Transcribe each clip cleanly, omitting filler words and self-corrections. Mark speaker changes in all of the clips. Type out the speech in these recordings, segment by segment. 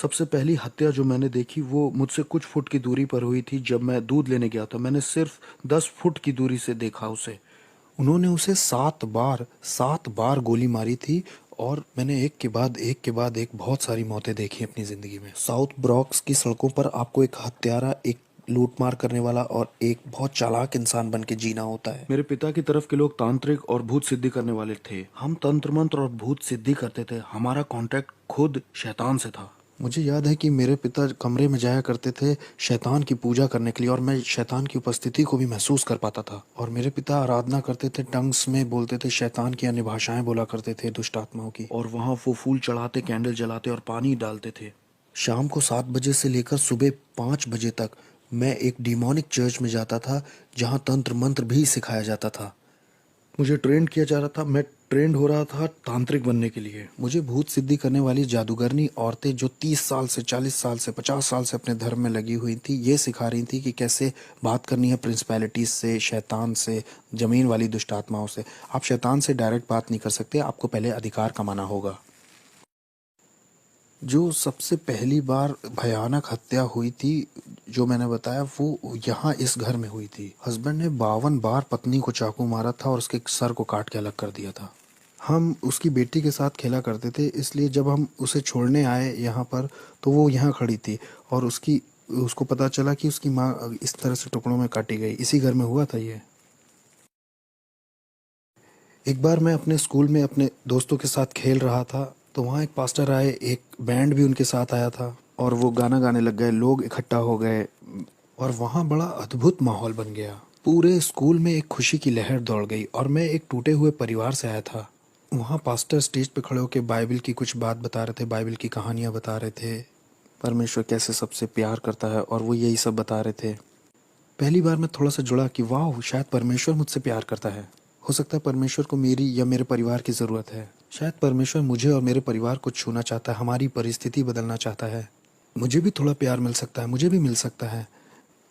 Speaker 1: सबसे पहली हत्या जो मैंने देखी वो मुझसे कुछ फुट की दूरी पर हुई थी। जब मैं दूध लेने गया था मैंने सिर्फ 10 फुट की दूरी से देखा उसे।
Speaker 2: उन्होंने उसे 7 बार गोली मारी थी। और मैंने एक के बाद एक बहुत सारी मौतें देखी अपनी ज़िंदगी में। साउथ ब्रॉक्स की सड़कों पर आपको एक हत्यारा, एक लूटमार करने वाला और एक बहुत चालाक इंसान बन के जीना होता है।
Speaker 1: मेरे पिता की तरफ के लोग तांत्रिक और भूत सिद्धि करने वाले थे। हम तंत्र मंत्र और भूत सिद्धि करते थे। हमारा कांटेक्ट खुद शैतान से था।
Speaker 2: मुझे याद है कि मेरे पिता कमरे में जाया करते थे शैतान की पूजा करने के लिए, और मैं शैतान की उपस्थिति को भी महसूस कर पाता था। और मेरे पिता आराधना करते थे, टंग्स में बोलते थे, शैतान की अन्य भाषाएं बोला करते थे, दुष्ट आत्माओं की।
Speaker 1: और वहां वो फूल चढ़ाते, कैंडल जलाते और पानी डालते थे।
Speaker 2: शाम को 7 बजे से लेकर सुबह 5 बजे तक मैं एक डिमोनिक चर्च में जाता था, जहाँ तंत्र मंत्र भी सिखाया जाता था।
Speaker 1: मुझे ट्रेंड किया जा रहा था। मैं ट्रेंड हो रहा था तांत्रिक बनने के लिए।
Speaker 2: मुझे भूत सिद्धि करने वाली जादूगरनी औरतें जो 30 साल से, 40 साल से, 50 साल से अपने धर्म में लगी हुई थी, ये सिखा रही थी कि कैसे बात करनी है प्रिंसिपैलिटीज से, शैतान से, जमीन वाली दुष्ट आत्माओं से। आप शैतान से डायरेक्ट बात नहीं कर सकते, आपको पहले अधिकार कमाना होगा। जो सबसे पहली बार भयानक हत्या हुई थी, जो मैंने बताया, वो यहाँ इस घर में हुई थी। हस्बैंड ने 52 बार पत्नी को चाकू मारा था और उसके सर को काट के अलग कर दिया था। हम उसकी बेटी के साथ खेला करते थे, इसलिए जब हम उसे छोड़ने आए यहाँ पर, तो वो यहाँ खड़ी थी। और उसको पता चला कि उसकी माँ इस तरह से टुकड़ों में काटी गई। इसी घर में हुआ था ये। एक बार मैं अपने स्कूल में अपने दोस्तों के साथ खेल रहा था, तो वहाँ एक पास्टर आए, एक बैंड भी उनके साथ आया था, और वो गाना गाने लग गए। लोग इकट्ठा हो गए और वहाँ बड़ा अद्भुत माहौल बन गया। पूरे स्कूल में एक खुशी की लहर दौड़ गई, और मैं एक टूटे हुए परिवार से आया था। वहाँ पास्टर स्टेज पे खड़े होकर बाइबल की कुछ बात बता रहे थे, बाइबल की कहानियाँ बता रहे थे, परमेश्वर कैसे सबसे प्यार करता है, और वो यही सब बता रहे थे। पहली बार मैं थोड़ा सा जुड़ा कि वाह, शायद परमेश्वर मुझसे प्यार करता है। हो सकता है परमेश्वर को मेरी या मेरे परिवार की ज़रूरत है। शायद परमेश्वर मुझे और मेरे परिवार को छूना चाहता है, हमारी परिस्थिति बदलना चाहता है। मुझे भी थोड़ा प्यार मिल सकता है, मुझे भी मिल सकता है।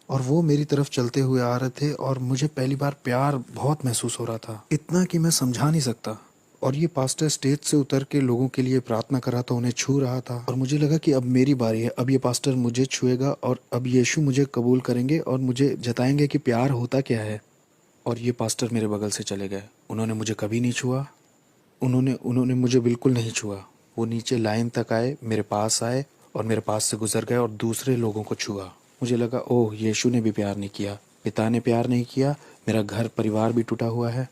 Speaker 2: और वो मेरी तरफ चलते हुए आ रहे थे, और मुझे पहली बार प्यार बहुत महसूस हो रहा था, इतना कि मैं समझा नहीं सकता। और ये पास्टर स्टेज से उतर के लोगों के लिए प्रार्थना कर रहा था, उन्हें छू रहा था, और मुझे लगा कि अब मेरी बारी है। अब ये पास्टर मुझे छुएगा, और अब यीशु मुझे कबूल करेंगे और मुझे जताएंगे कि प्यार होता क्या है। और ये पास्टर मेरे बगल से चले गए। उन्होंने मुझे कभी नहीं छुआ। उन्होंने मुझे बिल्कुल नहीं छुआ। वो नीचे लाइन तक आए, मेरे पास आए, और मेरे पास से गुजर गए और दूसरे लोगों को छुआ। मुझे लगा, ओह, यीशु ने भी प्यार नहीं किया, पिता ने प्यार नहीं किया, मेरा घर परिवार भी टूटा हुआ है।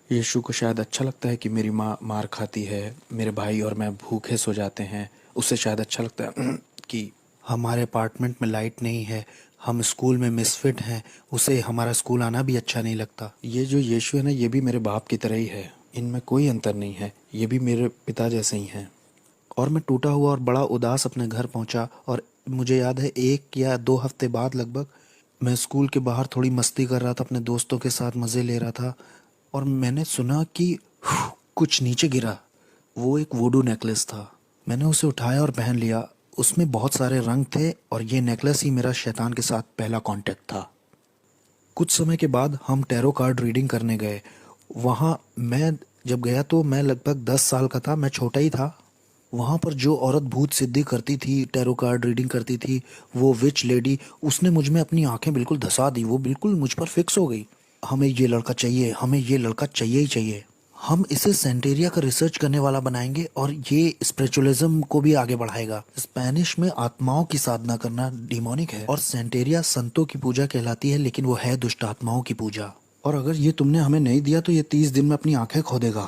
Speaker 2: यीशु को शायद अच्छा लगता है कि मेरी माँ मार खाती है, मेरे भाई और मैं भूखे सो जाते हैं। उससे शायद अच्छा लगता है कि हमारे अपार्टमेंट में लाइट नहीं है, हम स्कूल में मिसफिट हैं, उसे हमारा स्कूल आना भी अच्छा नहीं लगता। ये जो यीशु है ना, ये भी मेरे बाप की तरह ही है, इनमें कोई अंतर नहीं है, ये भी मेरे पिता जैसे ही हैं। और मैं टूटा हुआ और बड़ा उदास अपने घर पहुंचा। और मुझे याद है 1 या 2 हफ्ते बाद लगभग, मैं स्कूल के बाहर थोड़ी मस्ती कर रहा था, अपने दोस्तों के साथ मज़े ले रहा था, और मैंने सुना कि कुछ नीचे गिरा। वो एक वुडू नेकलेस था। मैंने उसे उठाया और पहन लिया। उसमें बहुत सारे रंग थे, और ये नेकलेस ही मेरा शैतान के साथ पहला कांटेक्ट था। कुछ समय के बाद हम टैरो कार्ड रीडिंग करने गए। वहाँ मैं जब गया तो मैं लगभग 10 साल का था, मैं छोटा ही था। वहाँ पर जो औरत भूत सिद्धि करती थी, टैरो कार्ड रीडिंग करती थी, वो विच लेडी, उसने मुझ में अपनी आंखें बिल्कुल धसा दी। वो बिल्कुल मुझ पर फिक्स हो गई। हमें ये लड़का चाहिए, हमें ये लड़का चाहिए ही चाहिए। हम इसे सेंटेरिया का रिसर्च करने वाला बनाएंगे, और ये स्पिरिचुअलिज्म को भी आगे बढ़ाएगा। स्पेनिश में आत्माओं की साधना करना डिमोनिक है, और सेंटेरिया संतों की पूजा कहलाती है, लेकिन वो है दुष्ट आत्माओं की पूजा। और अगर ये तुमने हमें नहीं दिया तो ये 30 दिन में अपनी आंखें खो देगा।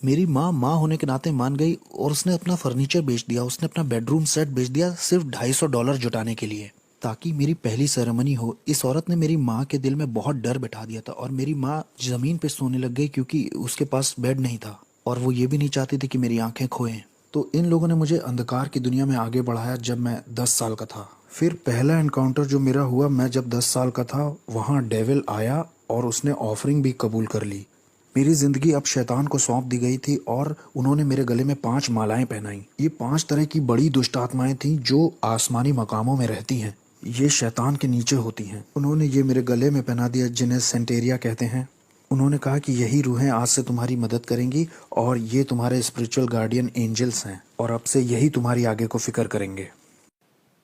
Speaker 2: मेरी माँ माँ होने के नाते मान गई, और उसने अपना फर्नीचर बेच दिया, उसने अपना बेडरूम सेट बेच दिया, सिर्फ $250 जुटाने के लिए, ताकि मेरी पहली सेरेमनी हो। इस औरत ने मेरी माँ के दिल में बहुत डर बिठा दिया था, और मेरी माँ ज़मीन पे सोने लग गई क्योंकि उसके पास बेड नहीं था, और वो ये भी नहीं चाहती थी कि मेरी आंखें खोएं। तो इन लोगों ने मुझे अंधकार की दुनिया में आगे बढ़ाया जब मैं 10 साल का था। फिर पहला एनकाउंटर जो मेरा हुआ, मैं जब 10 साल का था, वहाँ डेविल आया और उसने ऑफरिंग भी कबूल कर ली। मेरी जिंदगी अब शैतान को सौंप दी गई थी, और उन्होंने मेरे गले में 5 मालाएं पहनाई। ये 5 तरह की बड़ी दुष्ट आत्माएं थीं जो आसमानी मकामों में रहती हैं। ये शैतान के नीचे होती हैं। उन्होंने ये मेरे गले में पहना दिया, जिन्हें सेंटेरिया कहते हैं। उन्होंने कहा कि यही रूहें आज से तुम्हारी मदद करेंगी और ये तुम्हारे स्पिरिचुअल गार्डियन एंजल्स हैं और अब से यही तुम्हारी आगे को फिक्र करेंगे।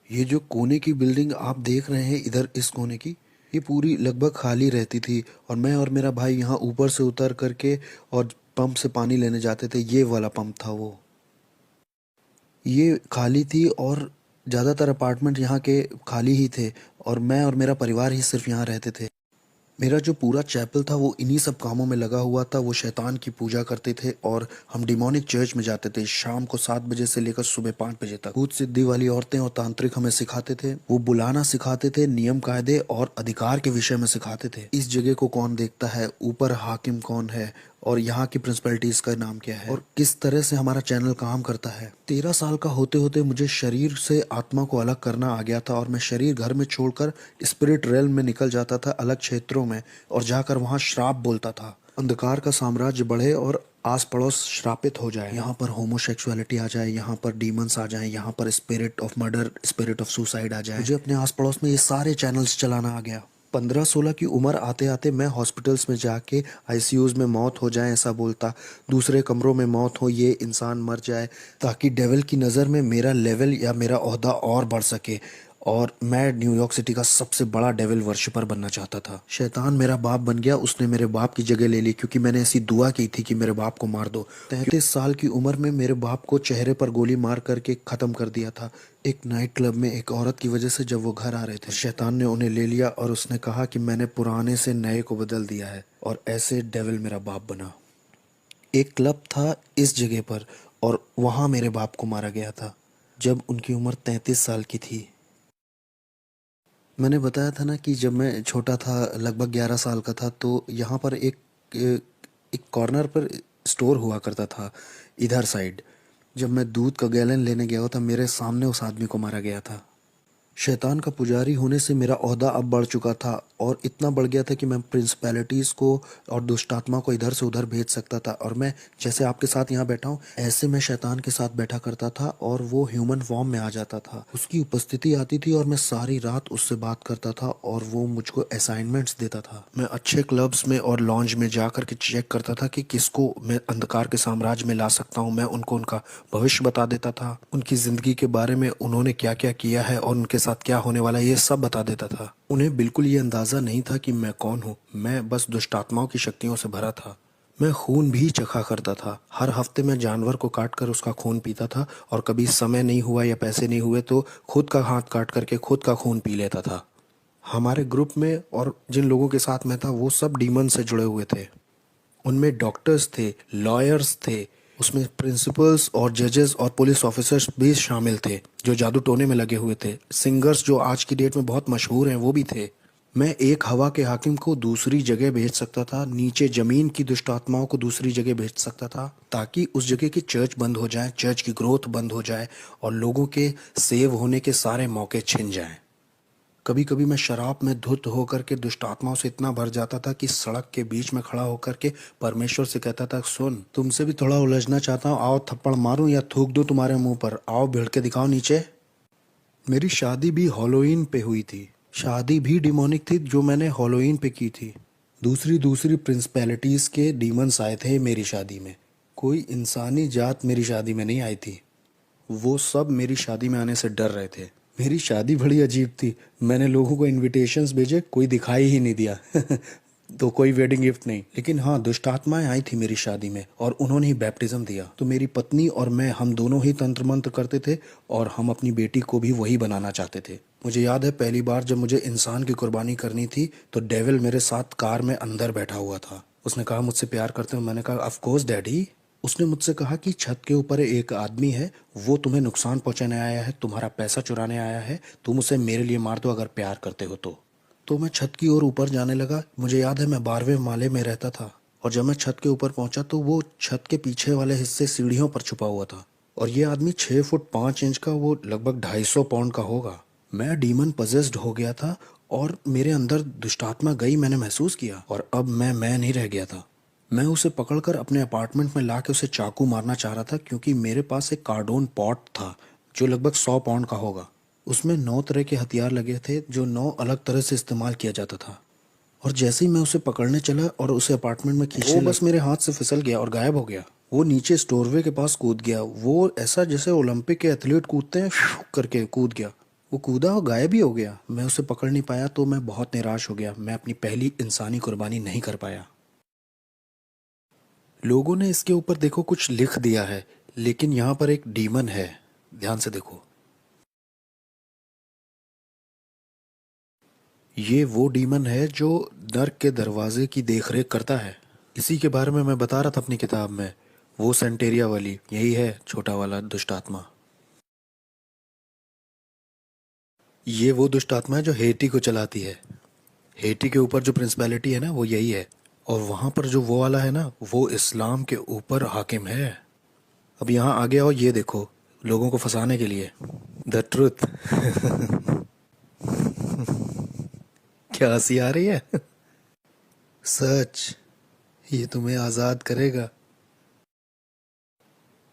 Speaker 2: ये जो कोने की बिल्डिंग आप देख रहे हैं इधर इस कोने की, ये पूरी लगभग खाली रहती थी और मैं और मेरा भाई यहाँ ऊपर से उतर करके और पंप से पानी लेने जाते थे। ये वाला पंप था वो, ये खाली थी और ज़्यादातर अपार्टमेंट यहाँ के खाली ही थे और मैं और मेरा परिवार ही सिर्फ यहाँ रहते थे। मेरा जो पूरा चैपल था वो इन्हीं सब कामों में लगा हुआ था। वो शैतान की पूजा करते थे और हम डिमोनिक चर्च में जाते थे शाम को 7 बजे से लेकर सुबह 5 बजे तक। भूत सिद्धि वाली औरतें और तांत्रिक हमें सिखाते थे, वो बुलाना सिखाते थे, नियम कायदे और अधिकार के विषय में सिखाते थे। इस जगह को कौन देखता है, ऊपर हाकिम कौन है और यहाँ की प्रिंसिपलिटीज का नाम क्या है और किस तरह से हमारा चैनल काम करता है। 13 साल का होते होते मुझे शरीर से आत्मा को अलग करना आ गया था और मैं शरीर घर में छोड़कर स्पिरिट रेल्म में निकल जाता था, अलग क्षेत्रों में, और जाकर वहाँ श्राप बोलता था, अंधकार का साम्राज्य बढ़े और आस पड़ोस श्रापित हो जाए। यहाँ पर होमोसेक्सुअलिटी आ जाए, यहाँ पर डीमंस आ जाए, यहाँ पर spirit of murder, spirit of suicide आ जाए। मुझे अपने आस पड़ोस में ये सारे चैनल्स चलाना आ गया। 15-16 की उम्र आते आते मैं हॉस्पिटल्स में जाके आईसीयूज में मौत हो जाए ऐसा बोलता, दूसरे कमरों में मौत हो, ये इंसान मर जाए, ताकि डेविल की नज़र में मेरा लेवल या मेरा ओहदा और बढ़ सके और मैं न्यूयॉर्क सिटी का सबसे बड़ा डेविल वर्शिपर बनना चाहता था। शैतान मेरा बाप बन गया, उसने मेरे बाप की जगह ले ली क्योंकि मैंने ऐसी दुआ की थी कि मेरे बाप को मार दो। 33 साल की उम्र में मेरे बाप को चेहरे पर गोली मार करके ख़त्म कर दिया था एक नाइट क्लब में एक औरत की वजह से। जब वो घर आ रहे थे शैतान ने उन्हें ले लिया और उसने कहा कि मैंने पुराने से नए को बदल दिया है और ऐसे डेविल मेरा बाप बना। एक क्लब था इस जगह पर और वहाँ मेरे बाप को मारा गया था जब उनकी उम्र 33 साल की थी। मैंने बताया था ना कि जब मैं छोटा था, लगभग 11 साल का था, तो यहाँ पर एक कॉर्नर पर स्टोर हुआ करता था इधर साइड। जब मैं दूध का गैलन लेने गया था मेरे सामने उस आदमी को मारा गया था। शैतान का पुजारी होने से मेरा ओहदा अब बढ़ चुका था और इतना बढ़ गया था कि मैं प्रिंसिपैलिटीज़ को और दुष्टात्मा को इधर से उधर भेज सकता था। और मैं जैसे आपके साथ यहाँ बैठा हूँ ऐसे मैं शैतान के साथ बैठा करता था और वो ह्यूमन फॉर्म में आ जाता था। उसकी उपस्थिति आती थी और मैं सारी रात उससे बात करता था और वो मुझको असाइनमेंट्स देता था। मैं अच्छे क्लब्स में और लॉन्ज में जा कर के चेक करता था कि किसको मैं अंधकार के साम्राज्य में ला सकता हूँ। मैं उनको उनका भविष्य बता देता था, उनकी ज़िंदगी के बारे में उन्होंने क्या क्या किया है और उनके साथ क्या होने वाला है, ये सब बता देता था। उन्हें बिल्कुल ये अंदाज़ा नहीं था कि मैं कौन हूँ। मैं बस दुष्टात्माओं की शक्तियों से भरा था। मैं खून भी चखा करता था। हर हफ्ते मैं जानवर को काट कर उसका खून पीता था और कभी समय नहीं हुआ या पैसे नहीं हुए तो खुद का हाथ काट करके खुद का खून पी लेता था। हमारे ग्रुप में और जिन लोगों के साथ मैं था वो सब डीमन से जुड़े हुए थे। उनमें डॉक्टर्स थे, लॉयर्स थे, उसमें प्रिंसिपल्स और जजेस और पुलिस ऑफिसर्स भी शामिल थे जो जादू टोने में लगे हुए थे। सिंगर्स जो आज की डेट में बहुत मशहूर हैं वो भी थे। मैं एक हवा के हाकिम को दूसरी जगह भेज सकता था, नीचे जमीन की दुष्ट आत्माओं को दूसरी जगह भेज सकता था ताकि उस जगह की चर्च बंद हो जाए, चर्च की ग्रोथ बंद हो जाए और लोगों के सेव होने के सारे मौके छिन जाएं। कभी कभी मैं शराब में धुत होकर के दुष्ट आत्माओं से इतना भर जाता था कि सड़क के बीच में खड़ा होकर के परमेश्वर से कहता था, सुन, तुमसे भी थोड़ा उलझना चाहता हूँ, आओ थप्पड़ मारूं या थूक दूं तुम्हारे मुंह पर, आओ भिड़ के दिखाओ नीचे। मेरी शादी भी हॉलोइन पे हुई थी। शादी भी डिमोनिक थी जो मैंने हॉलोइन पे की थी। दूसरी दूसरी प्रिंसिपैलिटीज के डीमंस आए थे मेरी शादी में। कोई इंसानी जात मेरी शादी में नहीं आई थी। वो सब मेरी शादी में आने से डर रहे थे। मेरी शादी बड़ी अजीब थी। मैंने लोगों को इनविटेशंस भेजे, कोई दिखाई ही नहीं दिया तो कोई वेडिंग गिफ्ट नहीं। लेकिन हाँ, दुष्ट आत्माएं आई थी मेरी शादी में और उन्होंने ही बैप्टिज्म दिया। तो मेरी पत्नी और मैं, हम दोनों ही तंत्र मंत्र करते थे और हम अपनी बेटी को भी वही बनाना चाहते थे। मुझे याद है पहली बार जब मुझे इंसान की कुर्बानी करनी थी तो डेविल मेरे साथ कार में अंदर बैठा हुआ था। उसने कहा, मुझसे प्यार करते हो? मैंने कहा, ऑफ कोर्स डैडी। उसने मुझसे कहा कि छत के ऊपर एक आदमी है, वो तुम्हें नुकसान पहुंचाने आया है, तुम्हारा पैसा चुराने आया है, तुम उसे मेरे लिए मार दो अगर प्यार करते हो तो मैं छत की ओर ऊपर जाने लगा। मुझे याद है मैं 12वें माले में रहता था और जब मैं छत के ऊपर पहुंचा तो वो छत के पीछे वाले हिस्से सीढ़ियों पर छुपा हुआ था और ये आदमी 6 फुट 5 इंच का, वो लगभग 250 पाउंड का होगा। मैं डीमन पजेस्ड हो गया था और मेरे अंदर दुष्टात्मा गई, मैंने महसूस किया और अब मैं नहीं रह गया था। मैं उसे पकड़कर अपने अपार्टमेंट में ला के उसे चाकू मारना चाह रहा था क्योंकि मेरे पास एक कार्डोन पॉट था जो लगभग 100 पाउंड का होगा। उसमें 9 तरह के हथियार लगे थे जो 9 अलग तरह से इस्तेमाल किया जाता था। और जैसे ही मैं उसे पकड़ने चला और उसे अपार्टमेंट में खींचने बस मेरे हाथ से फिसल गया और गायब हो गया। वो नीचे स्टोरवे के पास कूद गया। वो ऐसा जैसे ओलंपिक के एथलीट कूदते हैं, करके कूद गया। वो कूदा और गायब ही हो गया। मैं उसे पकड़ नहीं पाया तो मैं बहुत निराश हो गया। मैं अपनी पहली इंसानी कुर्बानी नहीं कर पाया। लोगों ने इसके ऊपर देखो कुछ लिख दिया है, लेकिन यहाँ पर एक डीमन है। ध्यान से देखो, ये वो डीमन है जो नर्क के दरवाजे की देखरेख करता है। इसी के बारे में मैं बता रहा था अपनी किताब में। वो सेंटेरिया वाली यही है, छोटा वाला दुष्ट आत्मा। ये वो दुष्ट आत्मा है जो हेटी को चलाती है। हेटी के ऊपर जो प्रिंसिपैलिटी है ना, वो यही है। और वहां पर जो वो वाला है ना, वो इस्लाम के ऊपर हाकिम है। अब यहाँ आगे आओ, ये देखो, लोगों को फंसाने के लिए द ट्रुथ। क्या हंसी आ रही है? सच, ये तुम्हें आजाद करेगा।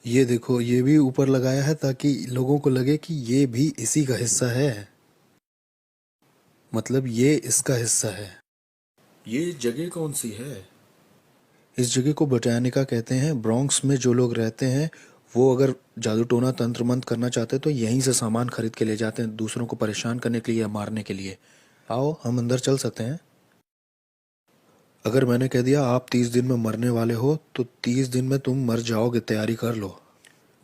Speaker 2: ये देखो, ये भी ऊपर लगाया है ताकि लोगों को लगे कि ये भी इसी का हिस्सा है। मतलब ये इसका हिस्सा है। ये जगह कौन सी है? इस जगह को बोटानिका कहते हैं। ब्रॉन्क्स में जो लोग रहते हैं वो अगर जादू टोना तंत्र मंत्र करना चाहते हैं तो यहीं से सामान खरीद के ले जाते हैं, दूसरों को परेशान करने के लिए या मारने के लिए। आओ, हम अंदर चल सकते हैं। अगर मैंने कह दिया आप 30 दिन में मरने वाले हो तो 30 दिन में तुम मर जाओगे, तैयारी कर लो।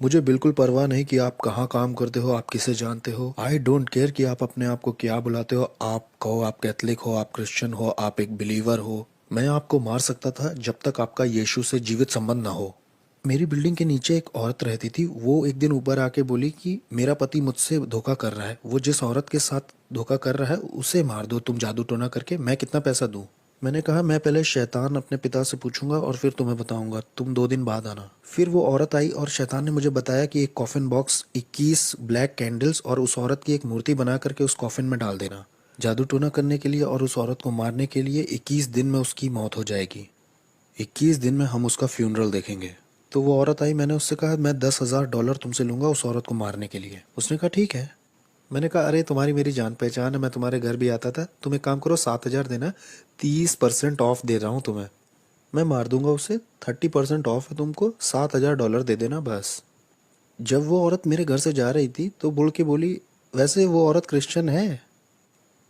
Speaker 2: मुझे बिल्कुल परवाह नहीं कि आप कहाँ काम करते हो, आप किसे जानते हो। आई डोंट केयर कि आप अपने आप को क्या बुलाते हो। आप कहो आप कैथलिक हो, आप क्रिश्चियन हो, आप एक बिलीवर हो। मैं आपको मार सकता था जब तक आपका यीशु से जीवित संबंध ना हो। मेरी बिल्डिंग के नीचे एक औरत रहती थी। वो एक दिन ऊपर आके बोली कि मेरा पति मुझसे धोखा कर रहा है। वो जिस औरत के साथ धोखा कर रहा है उसे मार दो तुम जादू टोना करके, मैं कितना पैसा दूं। मैंने कहा मैं पहले शैतान अपने पिता से पूछूंगा और फिर तुम्हें बताऊंगा, तुम 2 दिन बाद आना। फिर वो औरत आई और शैतान ने मुझे बताया कि एक कॉफिन बॉक्स, 21 ब्लैक कैंडल्स और उस औरत की एक मूर्ति बना करके उस कॉफिन में डाल देना जादू टोना करने के लिए, और उस औरत को मारने के लिए 21 दिन में उसकी मौत हो जाएगी। 21 दिन में हम उसका फ्यूनरल देखेंगे। तो वो औरत आई, मैंने उससे कहा मैं $10,000 तुमसे लूंगा उस औरत को मारने के लिए। उसने कहा ठीक है। मैंने कहा अरे तुम्हारी मेरी जान पहचान है, मैं तुम्हारे घर भी आता था। तुम एक काम करो, 7,000 देना, 30% ऑफ दे रहा हूँ तुम्हें। मैं मार दूंगा उसे, 30% ऑफ है तुमको, $7,000 दे देना बस। जब वो औरत मेरे घर से जा रही थी तो बुड़ के बोली वैसे वो औरत क्रिश्चियन है।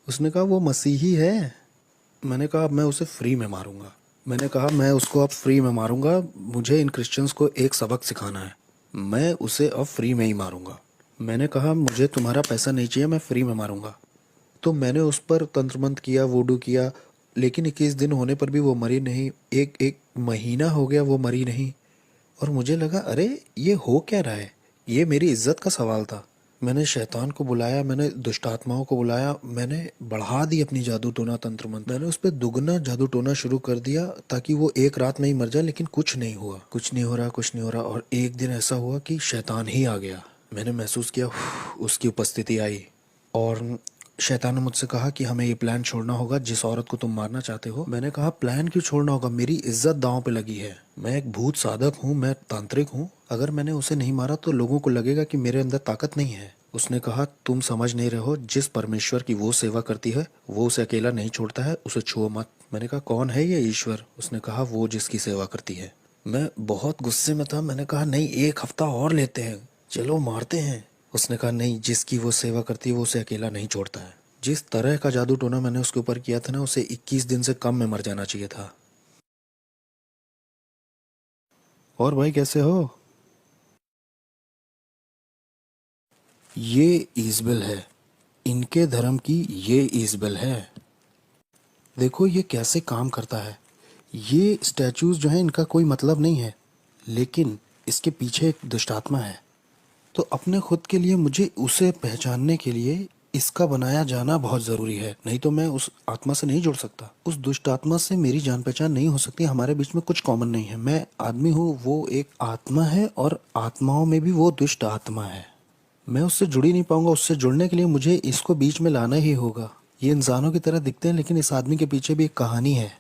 Speaker 2: उसने कहा वो मसीही है। मैंने कहा अब मैं उसे फ्री में मारूंगा। मैंने कहा मैं उसको अब फ्री में मारूंगा, मुझे इन क्रिश्चियंस को एक सबक सिखाना है। मैं उसे अब फ्री में ही मारूंगा। मैंने कहा मुझे तुम्हारा पैसा नहीं चाहिए, मैं फ्री में मारूंगा। तो मैंने उस पर तंत्र मंत्र किया, वोडू किया, लेकिन 21 दिन होने पर भी वो मरी नहीं। एक एक महीना हो गया वो मरी नहीं। और मुझे लगा अरे ये हो क्या रहा है, ये मेरी इज्जत का सवाल था। मैंने शैतान को बुलाया, मैंने दुष्ट आत्माओं को बुलाया, मैंने बढ़ा दी अपनी जादू टोना तंत्र मंत्र। मैंने उस पर दुगना जादू टोना शुरू कर दिया ताकि वो एक रात में ही मर जाए। लेकिन कुछ नहीं हुआ, कुछ नहीं हो रहा, कुछ नहीं हो रहा। और एक दिन ऐसा हुआ कि शैतान ही आ गया। मैंने महसूस किया उसकी उपस्थिति आई। और शैतान ने मुझसे कहा कि हमें ये प्लान छोड़ना होगा जिस औरत को तुम मारना चाहते हो। मैंने कहा प्लान क्यों छोड़ना होगा, मेरी इज्जत दांव पे लगी है। मैं एक भूत साधक हूँ, मैं तांत्रिक हूँ। अगर मैंने उसे नहीं मारा तो लोगों को लगेगा कि मेरे अंदर ताकत नहीं है। उसने कहा तुम समझ नहीं रहे हो, जिस परमेश्वर की वो सेवा करती है वो उसे अकेला नहीं छोड़ता है, उसे छुओ मत। मैंने कहा कौन है ये ईश्वर? उसने कहा वो जिसकी सेवा करती है। मैं बहुत गुस्से में था। मैंने कहा नहीं, 1 हफ्ता और लेते हैं, चलो मारते हैं। उसने कहा नहीं, जिसकी वो सेवा करती है वो उसे अकेला नहीं छोड़ता है। जिस तरह का जादू टोना मैंने उसके ऊपर किया था ना, उसे 21 दिन से कम में मर जाना चाहिए था। और भाई कैसे हो? ये ईजबेल है, इनके धर्म की ये ईजबेल है। देखो ये कैसे काम करता है। ये स्टैचूज जो हैं इनका कोई मतलब नहीं है, लेकिन इसके पीछे एक दुष्ट आत्मा है। तो अपने खुद के लिए मुझे उसे पहचानने के लिए इसका बनाया जाना बहुत ज़रूरी है, नहीं तो मैं उस आत्मा से नहीं जुड़ सकता। उस दुष्ट आत्मा से मेरी जान पहचान नहीं हो सकती। हमारे बीच में कुछ कॉमन नहीं है। मैं आदमी हूँ, वो एक आत्मा है, और आत्माओं में भी वो दुष्ट आत्मा है। मैं उससे जुड़ ही नहीं पाऊंगा। उससे जुड़ने के लिए मुझे इसको बीच में लाना ही होगा। ये इंसानों की तरह दिखते हैं, लेकिन इस आदमी के पीछे भी एक कहानी है।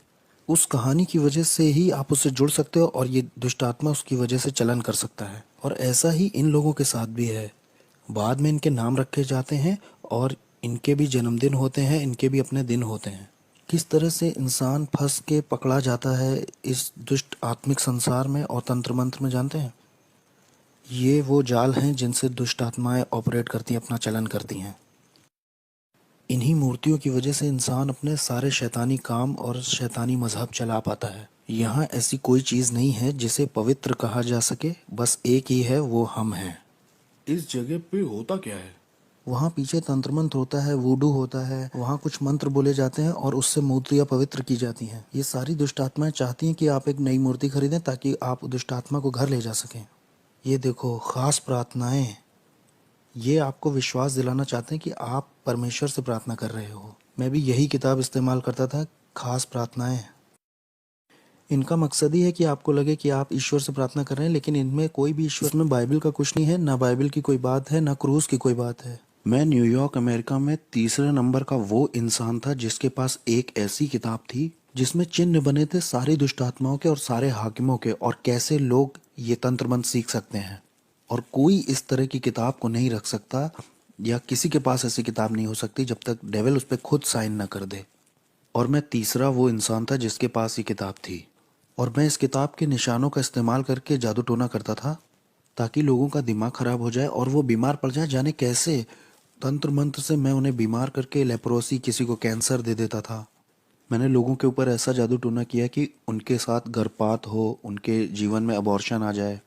Speaker 2: उस कहानी की वजह से ही आप उससे जुड़ सकते हो, और ये दुष्ट आत्मा उसकी वजह से चलन कर सकता है। और ऐसा ही इन लोगों के साथ भी है। बाद में इनके नाम रखे जाते हैं और इनके भी जन्मदिन होते हैं, इनके भी अपने दिन होते हैं। किस तरह से इंसान फंस के पकड़ा जाता है इस दुष्ट आत्मिक संसार में और तंत्र मंत्र में, जानते हैं? ये वो जाल हैं जिनसे दुष्ट आत्माएं ऑपरेट करती हैं, अपना चलन करती हैं। इन्हीं मूर्तियों की वजह से इंसान अपने सारे शैतानी काम और शैतानी मजहब चला पाता है। यहाँ ऐसी कोई चीज़ नहीं है जिसे पवित्र कहा जा सके, बस एक ही है, वो हम हैं।
Speaker 1: इस जगह पे होता क्या है?
Speaker 2: वहाँ पीछे तंत्र मंत्र होता है, वूडू होता है, वहाँ कुछ मंत्र बोले जाते हैं और उससे मूर्तियाँ पवित्र की जाती हैं। ये सारी दुष्ट आत्माएं चाहती हैं कि आप एक नई मूर्ति खरीदें ताकि आप दुष्ट आत्मा को घर ले जा सकें। ये देखो, खास प्रार्थनाएं, ये आपको विश्वास दिलाना चाहते हैं कि आप परमेश्वर से प्रार्थना कर रहे हो। मैं भी यही किताब इस्तेमाल करता था, खास प्रार्थनाएं। इनका मकसद ही है कि आपको लगे कि आप ईश्वर से प्रार्थना कर रहे हैं, लेकिन इनमें कोई भी ईश्वर में बाइबल का कुछ नहीं है, ना बाइबल की कोई बात है, ना क्रूस की कोई बात है।
Speaker 1: मैं न्यूयॉर्क अमेरिका में तीसरे नंबर का वो इंसान था जिसके पास एक ऐसी किताब थी
Speaker 2: जिसमें चिन्ह बने थे सारी दुष्ट आत्माओं के और सारे हाकिमों के, और कैसे लोग ये तंत्र मंत्र सीख सकते हैं। और कोई इस तरह की किताब को नहीं रख सकता, या किसी के पास ऐसी किताब नहीं हो सकती जब तक डेविल उस पर खुद साइन ना कर दे। और मैं तीसरा वो इंसान था जिसके पास ये किताब थी, और मैं इस किताब के निशानों का इस्तेमाल करके जादू टोना करता था ताकि लोगों का दिमाग खराब हो जाए और वो बीमार पड़ जाए। जाने कैसे तंत्र मंत्र से मैं उन्हें बीमार करके लेप्रोसी, किसी को कैंसर दे देता था। मैंने लोगों के ऊपर ऐसा जादू टोना किया कि उनके साथ गर्भपात हो, उनके जीवन में अबॉर्शन आ जाए,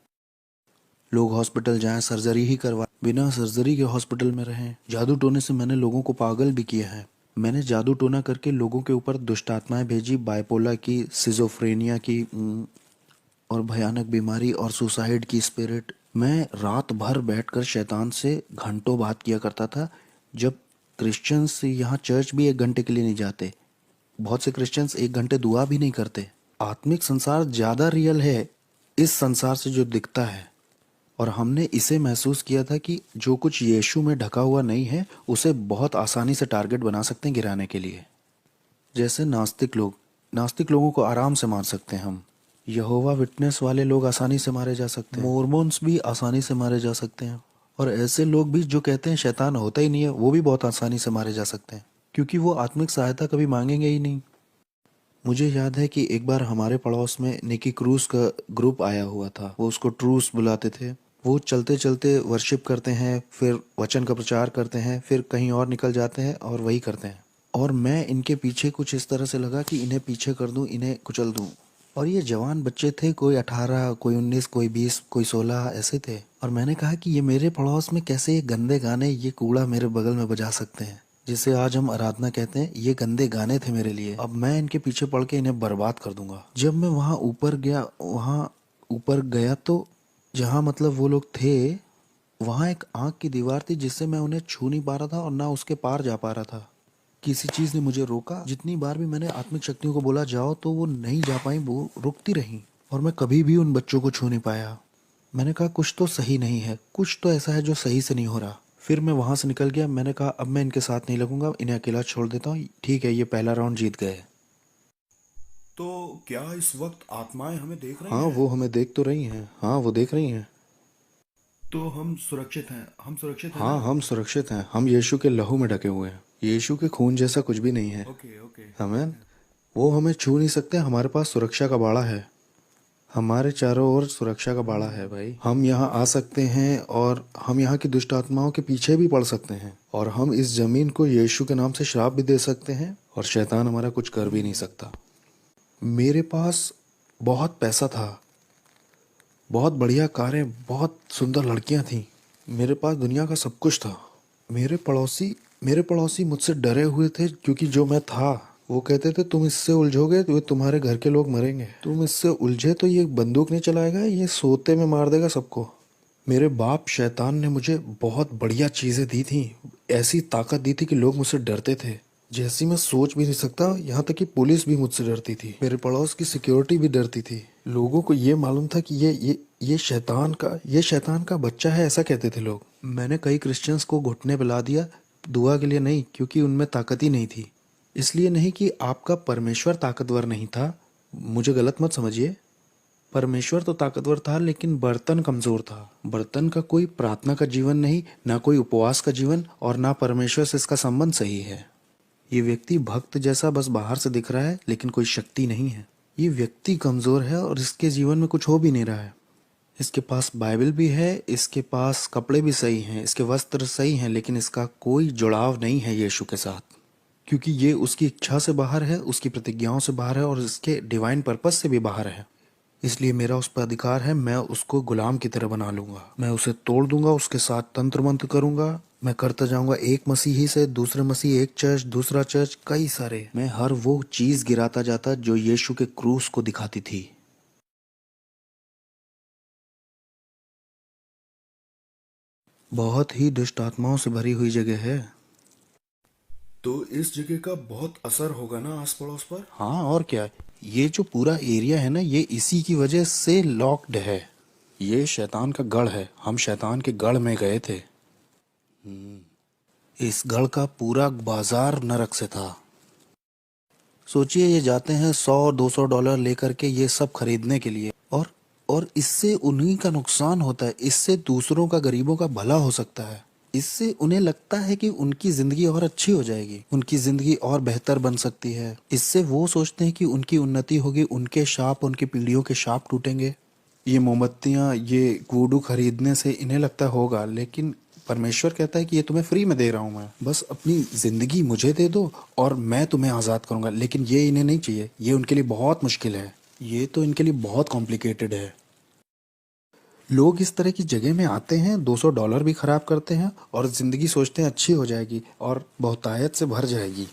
Speaker 2: लोग हॉस्पिटल जाएं, सर्जरी ही करवा, बिना सर्जरी के हॉस्पिटल में रहें। जादू टोने से मैंने लोगों को पागल भी किया है। मैंने जादू टोना करके लोगों के ऊपर दुष्ट आत्माएं भेजी, बाइपोला की, सिजोफ्रेनिया की, और भयानक बीमारी और सुसाइड की स्पिरिट। मैं रात भर बैठकर शैतान से घंटों बात किया करता था। जब क्रिश्चियंस यहाँ चर्च भी 1 घंटे के लिए नहीं जाते, बहुत से क्रिश्चियंस 1 घंटे दुआ भी नहीं करते। आत्मिक संसार ज़्यादा रियल है इस संसार से जो दिखता है, और हमने इसे महसूस किया था कि जो कुछ यीशु में ढका हुआ नहीं है उसे बहुत आसानी से टारगेट बना सकते हैं गिराने के लिए। जैसे नास्तिक लोगों को आराम से मार सकते हैं हम। यहोवा विटनेस वाले लोग आसानी से मारे जा सकते हैं, मोर्मोन्स भी आसानी से मारे जा सकते हैं, और ऐसे लोग भी जो कहते हैं शैतान होता ही नहीं है, वो भी बहुत आसानी से मारे जा सकते हैं, क्योंकि वो आत्मिक सहायता कभी मांगेंगे ही नहीं। मुझे याद है कि एक बार हमारे पड़ोस में निकी क्रूस का ग्रुप आया हुआ था। वो उसको ट्रूस बुलाते थे। वो चलते चलते वर्शिप करते हैं, फिर वचन का प्रचार करते हैं, फिर कहीं और निकल जाते हैं और वही करते हैं। और मैं इनके पीछे कुछ इस तरह से लगा कि इन्हें पीछे कर दूं, इन्हें कुचल दूं। और ये जवान बच्चे थे, कोई 18, कोई 19, कोई 20, कोई 16 ऐसे थे। और मैंने कहा कि ये मेरे पड़ोस में कैसे ये गंदे गाने, ये कूड़ा मेरे बगल में बजा सकते हैं, जिसे आज हम आराधना कहते हैं। ये गंदे गाने थे मेरे लिए। अब मैं इनके पीछे पड़ के इन्हें बर्बाद कर दूंगा। जब मैं वहाँ ऊपर गया तो जहाँ मतलब वो लोग थे, वहाँ एक आँख की दीवार थी जिससे मैं उन्हें छू नहीं पा रहा था और ना उसके पार जा पा रहा था। किसी चीज़ ने मुझे रोका। जितनी बार भी मैंने आत्मिक शक्तियों को बोला जाओ तो वो नहीं जा पाई, वो रुकती रहीं, और मैं कभी भी उन बच्चों को छू नहीं पाया। मैंने कहा कुछ तो सही नहीं है, कुछ तो ऐसा है जो सही से नहीं हो रहा। फिर मैं वहाँ से निकल गया। मैंने कहा अब मैं इनके साथ नहीं लगूंगा, इन्हें अकेला छोड़ देता हूँ। ठीक है, ये पहला राउंड जीत गए।
Speaker 1: तो क्या इस वक्त आत्माएं हमें देख रही
Speaker 2: हाँ,
Speaker 1: हैं?
Speaker 2: वो हमें देख तो रही हैं। हाँ, वो देख रही हैं।
Speaker 1: तो हम सुरक्षित हैं, हम सुरक्षित हैं
Speaker 2: हाँ,
Speaker 1: ना?
Speaker 2: हम सुरक्षित हैं। हम यीशु के लहू में ढके हुए हैं। यीशु के खून जैसा कुछ भी नहीं है।
Speaker 1: Okay okay.
Speaker 2: हमें वो हमें छू नहीं सकते। हमारे पास सुरक्षा का बाड़ा है। हमारे चारों ओर सुरक्षा का बाड़ा है भाई। हम यहाँ आ सकते हैं और हम यहाँ की दुष्ट आत्माओं के पीछे भी पड़ सकते हैं, और हम इस जमीन को यीशु के नाम से श्राप भी दे सकते हैं, और शैतान हमारा कुछ कर भी नहीं सकता। मेरे पास बहुत पैसा था, बहुत बढ़िया कारें, बहुत सुंदर लड़कियां थीं। मेरे पास दुनिया का सब कुछ था। मेरे पड़ोसी मुझसे डरे हुए थे, क्योंकि जो मैं था, वो कहते थे तुम इससे उलझोगे तो तुम्हारे घर के लोग मरेंगे। तुम इससे उलझे तो ये बंदूक नहीं चलाएगा, ये सोते में मार देगा सबको। मेरे बाप शैतान ने मुझे बहुत बढ़िया चीज़ें दी थी, ऐसी ताकत दी थी कि लोग मुझसे डरते थे, जैसी मैं सोच भी नहीं सकता। यहाँ तक कि पुलिस भी मुझसे डरती थी, मेरे पड़ोस की सिक्योरिटी भी डरती थी। लोगों को ये मालूम था कि ये शैतान का बच्चा है, ऐसा कहते थे लोग। मैंने कई क्रिश्चियंस को घुटने पिला दिया, दुआ के लिए नहीं, क्योंकि उनमें ताकत ही नहीं थी। इसलिए नहीं कि आपका परमेश्वर ताकतवर नहीं था, मुझे गलत मत समझिए। परमेश्वर तो ताकतवर था, लेकिन बर्तन कमजोर था। बर्तन का कोई प्रार्थना का जीवन नहीं, ना कोई उपवास का जीवन, और ना परमेश्वर से इसका संबंध सही है। ये व्यक्ति भक्त जैसा बस बाहर से दिख रहा है, लेकिन कोई शक्ति नहीं है। ये व्यक्ति कमजोर है और इसके जीवन में कुछ हो भी नहीं रहा है। इसके पास बाइबल भी है, इसके पास कपड़े भी सही हैं, इसके वस्त्र सही हैं, लेकिन इसका कोई जुड़ाव नहीं है यीशु के साथ, क्योंकि ये उसकी इच्छा से बाहर है, उसकी प्रतिज्ञाओं से बाहर है और इसके डिवाइन पर्पस से भी बाहर है। इसलिए मेरा उस पर अधिकार है, मैं उसको गुलाम की तरह बना लूंगा, मैं उसे तोड़ दूंगा, उसके साथ तंत्र मंत्र करूंगा, मैं करता जाऊंगा एक मसीही से दूसरे मसीह, एक चर्च दूसरा चर्च, कई सारे। मैं हर वो चीज गिराता जाता जो यीशु के क्रूस को दिखाती थी। बहुत ही दुष्ट आत्माओं से भरी हुई जगह है।
Speaker 1: तो इस जगह का बहुत असर होगा ना आस पड़ोस पर।
Speaker 2: हाँ, और क्या। ये जो पूरा एरिया है ना, ये इसी की वजह से लॉक्ड है। ये शैतान का गढ़ है। हम शैतान के गढ़ में गए थे। इस गढ़ का पूरा बाजार नरक से था। सोचिए, ये जाते हैं $100-200 लेकर के ये सब खरीदने के लिए, और इससे उन्हीं का नुकसान होता है। इससे दूसरों का, गरीबों का भला हो सकता है। इससे उन्हें लगता है कि उनकी जिंदगी और अच्छी हो जाएगी, उनकी जिंदगी और बेहतर बन सकती है। इससे वो सोचते हैं कि उनकी उन्नति होगी, उनके शाप, उनकी पीढ़ियों के शाप टूटेंगे। ये मोमबत्तियां, ये वुडू खरीदने से इन्हें लगता होगा, लेकिन परमेश्वर कहता है कि ये तुम्हें फ्री में दे रहा हूं मैं, बस अपनी जिंदगी मुझे दे दो और मैं तुम्हें आजाद करूंगा। लेकिन ये इन्हें नहीं चाहिए। ये उनके लिए बहुत मुश्किल है। ये तो इनके लिए बहुत कॉम्प्लिकेटेड है। लोग इस तरह की जगह में आते हैं, $200 भी खराब करते हैं और जिंदगी सोचते हैं अच्छी हो जाएगी और बहुतायत से भर जाएगी।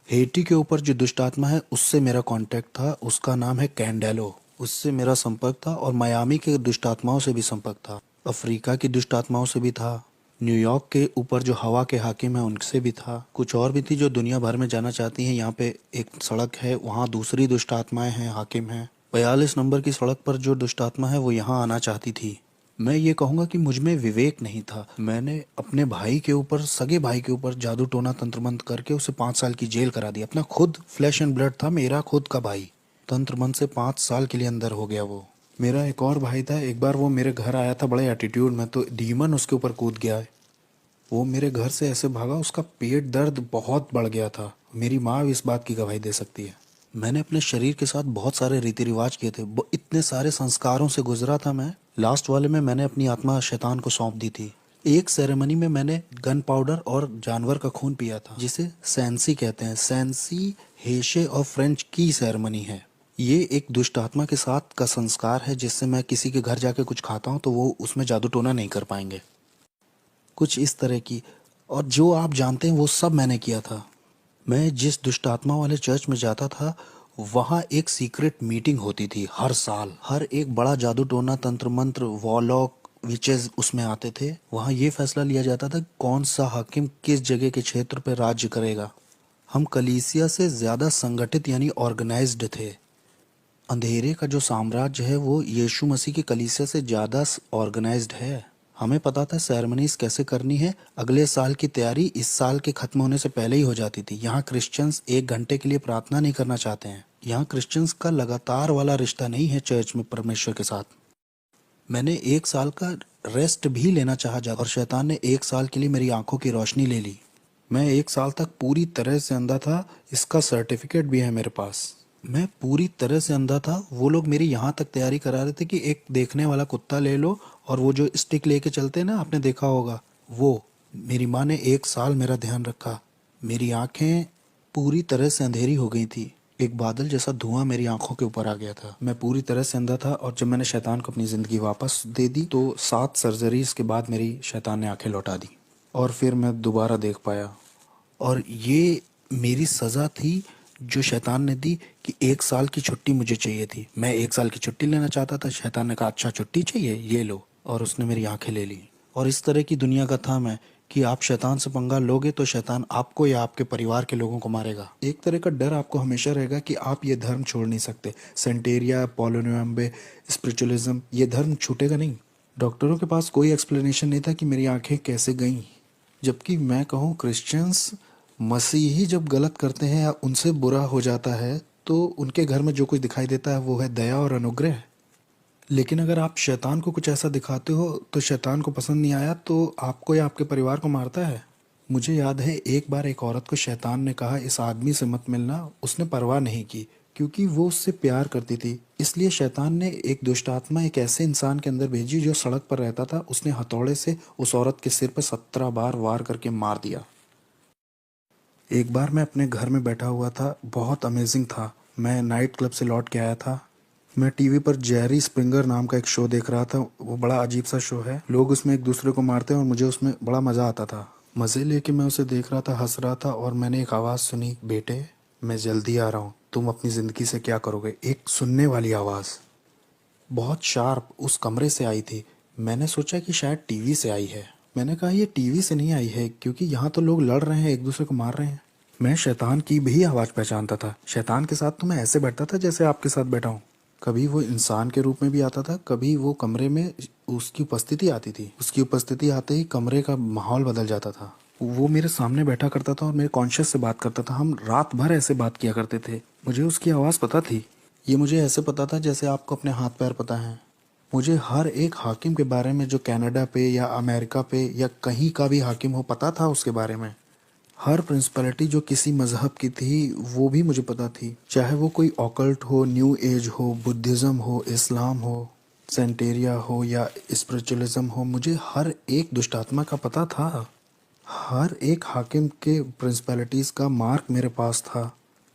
Speaker 2: हेटी के ऊपर जो दुष्ट आत्मा है, उससे मेरा कांटेक्ट था। उसका नाम है कैंडेलो। उससे मेरा संपर्क था और मायामी के दुष्ट आत्माओं से भी संपर्क था। अफ्रीका की दुष्ट आत्माओं से भी था। न्यूयॉर्क के ऊपर जो हवा के हाकिम है, उनसे भी था। कुछ और भी थी जो दुनिया भर में जाना चाहती हैं। यहाँ पे एक सड़क है, वहाँ दूसरी दुष्ट आत्माएं हैं, हाकिम हैं। 42 नंबर की सड़क पर जो दुष्ट आत्मा है वो यहाँ आना चाहती थी। मैं ये कहूँगा कि मुझ में विवेक नहीं था। मैंने अपने भाई के ऊपर, सगे भाई के ऊपर जादू टोना तंत्र मंत्र करके उसे 5 साल की जेल करा दी। अपना खुद फ्लैश एंड ब्लड था, मेरा खुद का भाई। तंत्र मंत्र से 5 साल के लिए अंदर हो गया वो। मेरा एक और भाई था, एक बार वो मेरे घर आया था बड़े एटीट्यूड में, तो डीमन उसके ऊपर कूद गया है। वो मेरे घर से ऐसे भागा, उसका पेट दर्द बहुत बढ़ गया था। मेरी माँ भी इस बात की गवाही दे सकती है। मैंने अपने शरीर के साथ बहुत सारे रीति रिवाज किए थे, इतने सारे संस्कारों से गुजरा था मैं। लास्ट वाले में मैंने अपनी आत्मा शैतान को सौंप दी थी। एक सेरेमनी में मैंने गन पाउडर और जानवर का खून पिया था, जिसे सैंसी कहते हैं। सैंसी हेशे और फ्रेंच की सेरेमनी है। ये एक दुष्ट आत्मा के साथ का संस्कार है, जिससे मैं किसी के घर जाके कुछ खाता हूँ तो वो उसमें जादू टोना नहीं कर पाएंगे, कुछ इस तरह की। और जो आप जानते हैं वो सब मैंने किया था। मैं जिस दुष्ट आत्मा वाले चर्च में जाता था, वहाँ एक सीक्रेट मीटिंग होती थी हर साल। हर एक बड़ा जादू टोना, तंत्र मंत्र, वॉलॉक, विचेस उसमें आते थे। वहाँ ये फैसला लिया जाता था कौन सा हाकिम किस जगह के क्षेत्र पर राज्य करेगा। हम कलीसिया से ज़्यादा संगठित यानी ऑर्गेनाइज्ड थे। अंधेरे का जो साम्राज्य है वो यीशु मसीह की कलीसिया से ज़्यादा ऑर्गेनाइज्ड है। हमें पता था सेरेमनीज कैसे करनी है। अगले साल की तैयारी इस साल के खत्म होने से पहले ही हो जाती थी। यहाँ क्रिश्चियंस 1 घंटे के लिए प्रार्थना नहीं करना चाहते हैं। यहाँ क्रिश्चियंस का लगातार वाला रिश्ता नहीं है चर्च में परमेश्वर के साथ। मैंने 1 साल का रेस्ट भी लेना चाहा और शैतान ने 1 साल के लिए मेरी आंखों की रोशनी ले ली। मैं 1 साल तक पूरी तरह से अंधा था। इसका सर्टिफिकेट भी है मेरे पास। मैं पूरी तरह से अंधा था। वो लोग मेरी यहाँ तक तैयारी करा रहे थे कि एक देखने वाला कुत्ता ले लो और वो जो स्टिक लेके चलते हैं ना, आपने देखा होगा वो। मेरी माँ ने 1 साल मेरा ध्यान रखा। मेरी आंखें पूरी तरह से अंधेरी हो गई थी। एक बादल जैसा धुआं मेरी आंखों के ऊपर आ गया था। मैं पूरी तरह से अंधा था। और जब मैंने शैतान को अपनी ज़िंदगी वापस दे दी तो 7 सर्जरीज के बाद मेरी शैतान ने आंखें लौटा दी और फिर मैं दोबारा देख पाया। और ये मेरी सज़ा थी जो शैतान ने दी कि 1 साल की छुट्टी मुझे चाहिए थी। मैं 1 साल की छुट्टी लेना चाहता था। शैतान ने कहा अच्छा छुट्टी चाहिए, ये लो। और उसने मेरी आंखें ले ली। और इस तरह की दुनिया का था मैं कि आप शैतान से पंगा लोगे तो शैतान आपको या आपके परिवार के लोगों को मारेगा। एक तरह का डर आपको हमेशा रहेगा कि आप ये धर्म छोड़ नहीं सकते। सेंटेरिया, पोलोनियम्बे, स्पिरिचुअलिज्म, ये धर्म छूटेगा नहीं। डॉक्टरों के पास कोई एक्सप्लेनेशन नहीं था कि मेरी आंखें कैसे गईं। जबकि मैं कहूँ, क्रिश्चियंस, मसीही जब गलत करते हैं या उनसे बुरा हो जाता है तो उनके घर में जो कुछ दिखाई देता है वो है दया और अनुग्रह। लेकिन अगर आप शैतान को कुछ ऐसा दिखाते हो तो शैतान को पसंद नहीं आया तो आपको या आपके परिवार को मारता है। मुझे याद है एक बार एक औरत को शैतान ने कहा इस आदमी से मत मिलना। उसने परवाह नहीं की क्योंकि वो उससे प्यार करती थी। इसलिए शैतान ने एक दुष्ट आत्मा एक ऐसे इंसान के अंदर भेजी जो सड़क पर रहता था। उसने हथौड़े से उस औरत के सिर पर 17 बार वार करके मार दिया। एक बार मैं अपने घर में बैठा हुआ था, बहुत अमेजिंग था। मैं नाइट क्लब से लौट के आया था। मैं टीवी पर जेरी स्प्रिंगर नाम का एक शो देख रहा था। वो बड़ा अजीब सा शो है, लोग उसमें एक दूसरे को मारते हैं और मुझे उसमें बड़ा मज़ा आता था। मज़े लेके मैं उसे देख रहा था, हंस रहा था और मैंने एक आवाज़ सुनी, बेटे मैं जल्दी आ रहा हूँ, तुम अपनी ज़िंदगी से क्या करोगे। एक सुनने वाली आवाज़ बहुत शार्प उस कमरे से आई थी। मैंने सोचा कि शायद टीवी से आई है। मैंने कहा ये टीवी से नहीं आई है क्योंकि यहाँ तो लोग लड़ रहे हैं, एक दूसरे को मार रहे हैं। मैं शैतान की भी आवाज़ पहचानता था। शैतान के साथ तो मैं ऐसे बैठता था जैसे आपके साथ बैठा हूँ। कभी वो इंसान के रूप में भी आता था, कभी वो कमरे में उसकी उपस्थिति आती थी। उसकी उपस्थिति आते ही कमरे का माहौल बदल जाता था। वो मेरे सामने बैठा करता था और मेरे कॉन्शियस से बात करता था। हम रात भर ऐसे बात किया करते थे। मुझे उसकी आवाज़ पता थी। ये मुझे ऐसे पता था जैसे आपको अपने हाथ पैर पता है। मुझे हर एक हाकिम के बारे में जो कनाडा पे या अमेरिका पे या कहीं का भी हाकिम हो पता था उसके बारे में। हर प्रिंसिपैलिटी जो किसी मज़हब की थी वो भी मुझे पता थी, चाहे वो कोई ऑकल्ट हो, न्यू एज हो, बुद्धिज़्म हो, इस्लाम हो, सेंटेरिया हो या स्पिरिचुअलिज्म हो। मुझे हर एक दुष्टात्मा का पता था। हर एक हाकिम के प्रिंसिपैलिटीज़ का मार्क मेरे पास था,